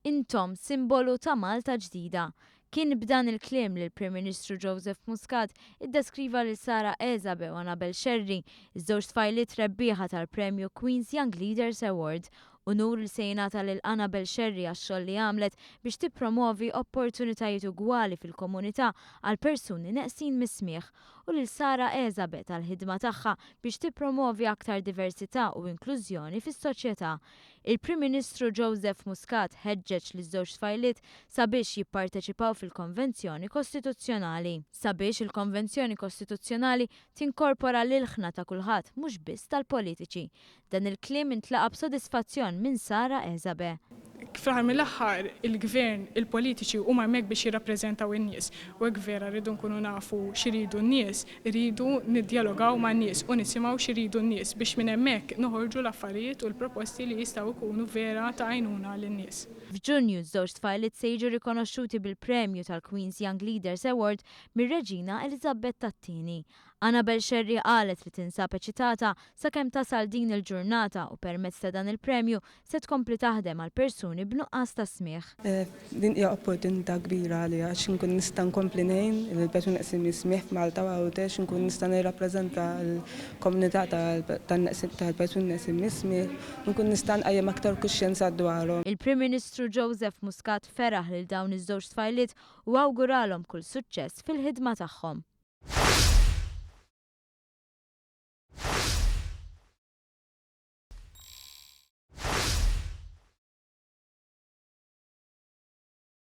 Intom simbolu ta' Malta ġdida. Kien b'dan il-kliem li l-Prim Ministru Joseph Muscat iddeskriva lil Sara Eżabe u Annabel Sherry, iż-żewġ tfajliet rebbieħa tal-Premju Queen's Young Leaders Award, u nur li se jingħata lil Annabel Sherry għax-xogħol li għamlet biex tippromovi opportunitajiet ugwali fil-komunità għal persuni neqsin mis-smigħ, u lil Sara Eżabe tal-ħidma tagħha biex tippromovi aktar diversità u inklużjoni fis-soċjetà. Il-Prim Ministru Joseph Muscat ħeġġeġ liż-żewġ tfajliet sabiex jipparteċipaw fil-Konvenzjoni Kostituzzjonali. Sabiex il-Konvenzjoni Kostituzzjonali tinkorpora l-ilħna ta' kulħadd mhux biss tal-politiċi. Dan il-kliem intlaqa b'sodisfazzjon minn Sara Eżabe. Fl-aħħar mill-aħħar il-gvern, il-politiċi huma hemmhekk biex jirrappreżentaw in-nies. U hekk vera rridu nkunu nafu x'iridu n-nies, iridu niddjalogaw man-nies u nisimgħu x'iridu n-nies biex minn hemmhekk noħorġu l-affarijiet u l-proposti li jistgħu jkunu vera ta' għajnuna lin-nies. F'Ġunju żewġ tfajliet se jiġu rikonoxxuti bil-premju tal-Queen's Young Leaders Award mir-Reġina Elizabetta II. Annabel Sherry qalet li tinsab eċitata sakemm tasal din il-ġurnata u permezz ta' dan il-premju se tkompli taħdem għal persuni b'nuqqas ta' smigħ. Din hija opportunità kbira għalija għax inkun nista' nkompli ngħin il-persuni neqsin mis-smigħ f'Malta u għawdex inkun nista' nirrappreżenta l-komunità tal-persuni neqsin mis-smigħ, nkun nista' nqajjem aktar kuxjenza dwarhom. Il-Prim Ministru Joseph Muscat feraħ lil dawn iż-żewġ tfajliet u awguralhom kull suċċess fil-ħidma tagħhom.